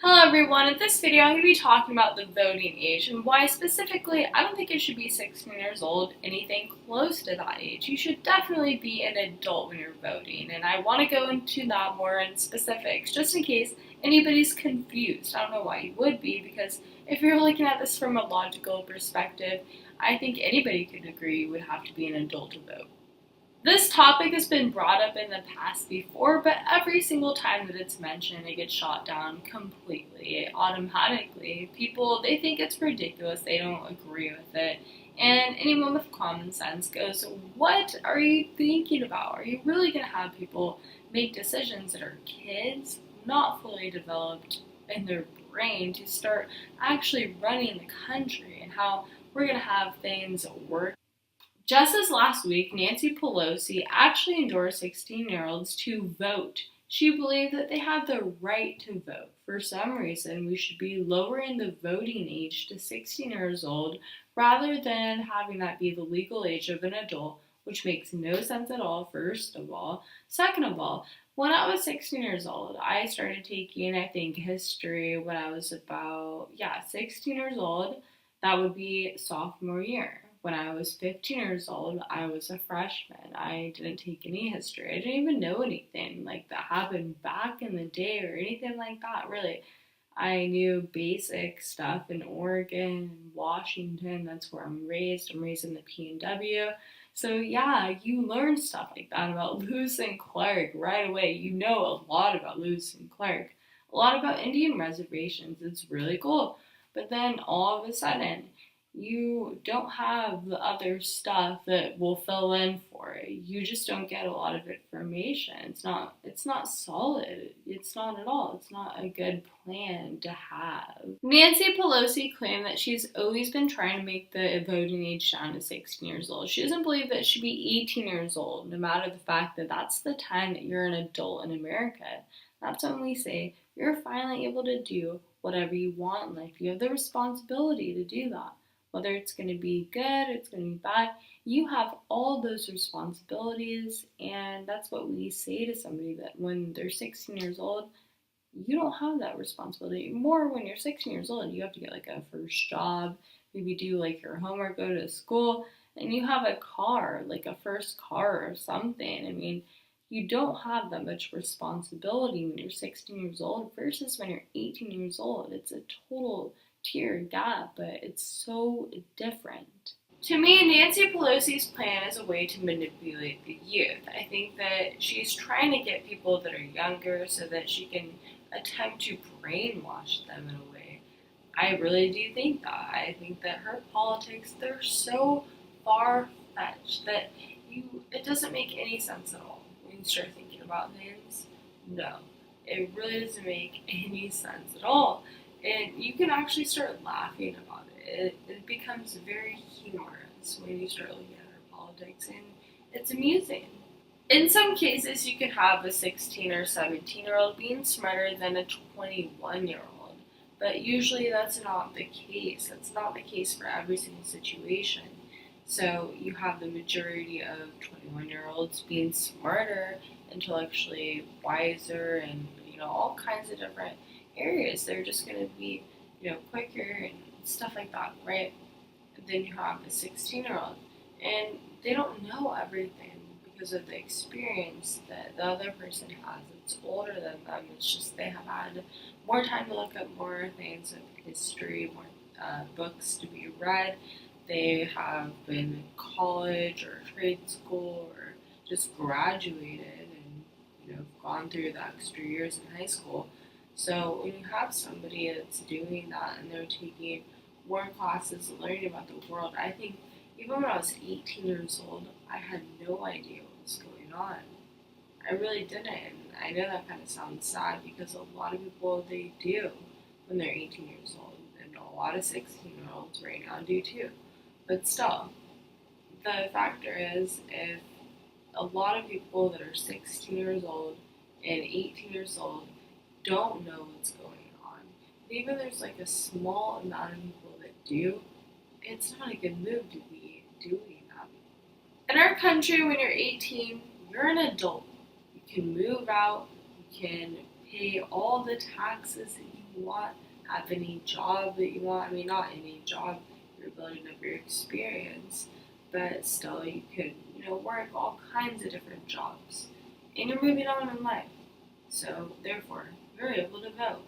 Hello everyone, in this video I'm going to be talking about the voting age and why specifically I don't think it should be 16 years old, anything close to that age. You should definitely be an adult when you're voting, and I want to go into that more in specifics just in case anybody's confused. I don't know why you would be, because if you're looking at this from a logical perspective, I think anybody could agree you would have to be an adult to vote. This topic has been brought up in the past before, but every single time that it's mentioned, it gets shot down completely, automatically. People, they think it's ridiculous, they don't agree with it. And anyone with common sense goes, what are you thinking about? Are you really going to have people make decisions that are kids, not fully developed in their brain, to start actually running the country and how we're going to have things work? Just as last week, Nancy Pelosi actually endorsed 16-year-olds to vote. She believed that they have the right to vote. For some reason, we should be lowering the voting age to 16 years old rather than having that be the legal age of an adult, which makes no sense at all, first of all. Second of all, when I was 16 years old, I started taking, I think, history when I was about, 16 years old. That would be sophomore year. When I was 15 years old, I was a freshman. I didn't take any history. I didn't even know anything like that happened back in the day or anything like that, really. I knew basic stuff in Oregon and Washington. That's where I'm raised. I'm raised in the PNW. So yeah, you learn stuff like that about Lewis and Clark right away. You know a lot about Lewis and Clark, a lot about Indian reservations. It's really cool. But then all of a sudden, you don't have the other stuff that will fill in for it. You just don't get a lot of information. It's not solid. It's not at all. It's not a good plan to have. Nancy Pelosi claimed that she's always been trying to make the voting age down to 16 years old. She doesn't believe that it should be 18 years old, no matter the fact that that's the time that you're an adult in America. That's when we say you're finally able to do whatever you want in life. You have the responsibility to do that. Whether it's going to be good, it's going to be bad, you have all those responsibilities, and that's what we say to somebody that when they're 16 years old, you don't have that responsibility. More when you're 16 years old, you have to get like a first job, maybe do like your homework, go to school, and you have a car, like a first car or something. I mean, you don't have that much responsibility when you're 16 years old versus when you're 18 years old. It's a total tier gap, but it's so different. To me, Nancy Pelosi's plan is a way to manipulate the youth. I think that she's trying to get people that are younger so that she can attempt to brainwash them in a way. I really do think that. I think that her politics, they're so far fetched that it doesn't make any sense at all when you start thinking about things. No, it really doesn't make any sense at all. And you can actually start laughing about it. It becomes very humorous when you start looking at her politics, and it's amusing. In some cases, you can have a 16 or 17-year-old being smarter than a 21-year-old, but usually that's not the case. That's not the case for every single situation. So you have the majority of 21-year-olds being smarter, intellectually wiser, and all kinds of different areas. They're just going to be quicker and stuff like that, right? And then you have the 16-year-old, and they don't know everything because of the experience that the other person has. It's older than them. It's just they have had more time to look up more things of history, more books to be read. They have been in college or trade school or just graduated and gone through the extra years in high school. So when you have somebody that's doing that and they're taking more classes and learning about the world, I think even when I was 18 years old, I had no idea what was going on. I really didn't. And I know that kind of sounds sad because a lot of people, they do when they're 18 years old. And a lot of 16-year-olds right now do too. But still, the factor is if a lot of people that are 16 years old and 18 years old don't know what's going on, even there's like a small amount of people that do, it's not a good move to be doing that. In our country, when you're 18, you're an adult. You can move out, you can pay all the taxes that you you want, have any job that you want. I mean, not any job, you're building up your experience, but still you could, work all kinds of different jobs. And you're moving on in life. So, therefore, you're able to vote.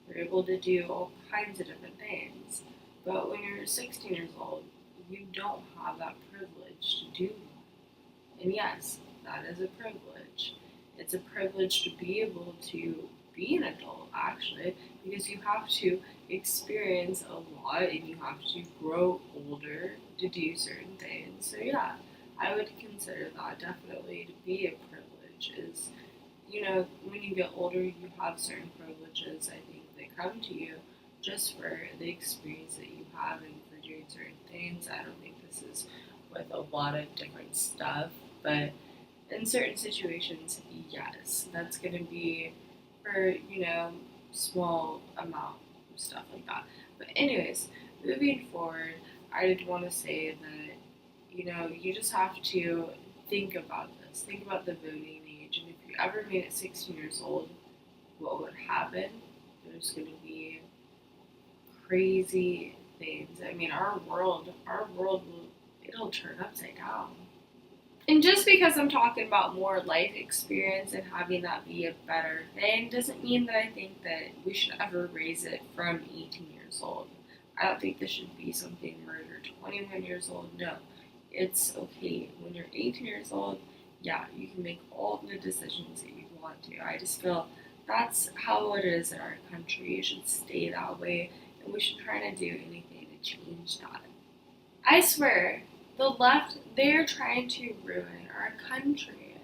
You're able to do all kinds of different things. But when you're 16 years old, you don't have that privilege to do that. And yes, that is a privilege. It's a privilege to be able to be an adult, actually, because you have to experience a lot and you have to grow older to do certain things. So, yeah, I would consider that definitely to be a privilege. Is when you get older, you have certain privileges, I think, that come to you just for the experience that you have and for doing certain things. I don't think this is with a lot of different stuff, but in certain situations, yes, that's going to be for, small amount of stuff like that. But anyways, moving forward, I did want to say that, you just have to think about this. Think about the voting age. And if you ever made it 16 years old, what would happen? There's going to be crazy things. I mean, our world it'll turn upside down. And just because I'm talking about more life experience and having that be a better thing doesn't mean that I think that we should ever raise it from 18 years old. I don't think this should be something murder 21 years old. No. It's okay. When you're 18 years old, yeah, you can make all the decisions that you want to. I just feel that's how it is in our country. It should stay that way, and we should try to do anything to change that. I swear, the left, they're trying to ruin our country.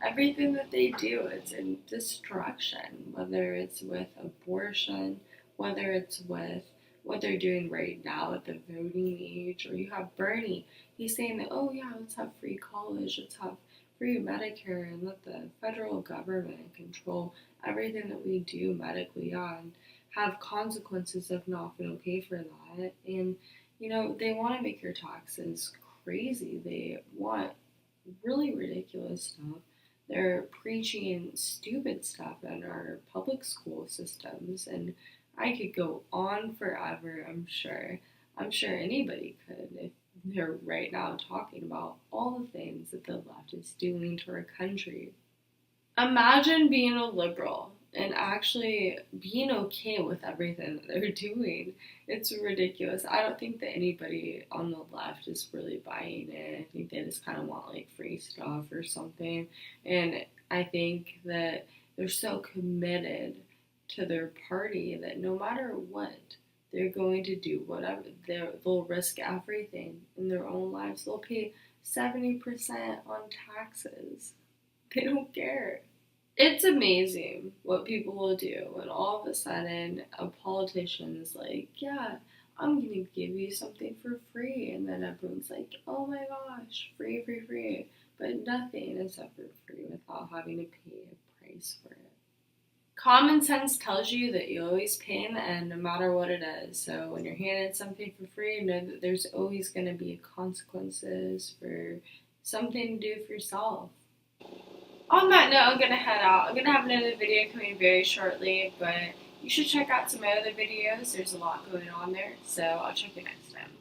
Everything that they do, it's in destruction, whether it's with abortion, whether it's with what they're doing right now at the voting age, or you have Bernie, he's saying that, oh yeah, let's have free college, let's have free Medicare, and let the federal government control everything that we do medically on, have consequences if not going to pay for that. And they want to make your taxes crazy. They want really ridiculous stuff. They're preaching stupid stuff in our public school systems, and I could go on forever, I'm sure. I'm sure anybody could if they're right now talking about all the things that the left is doing to our country. Imagine being a liberal and actually being okay with everything that they're doing. It's ridiculous. I don't think that anybody on the left is really buying it. I think they just kind of want like free stuff or something. And I think that they're so committed to their party that no matter what, they're going to do whatever. They'll risk everything in their own lives. They'll pay 70% on taxes. They don't care. It's amazing what people will do when all of a sudden a politician is like, yeah, I'm going to give you something for free. And then everyone's like, oh my gosh, free, free, free. But nothing is ever free without having to pay a price for it. Common sense tells you that you always pay in the end no matter what it is. So when you're handed something for free, know that there's always going to be consequences for something to do for yourself. On that note, I'm going to head out. I'm going to have another video coming very shortly, but you should check out some other videos. There's a lot going on there, so I'll check you next time.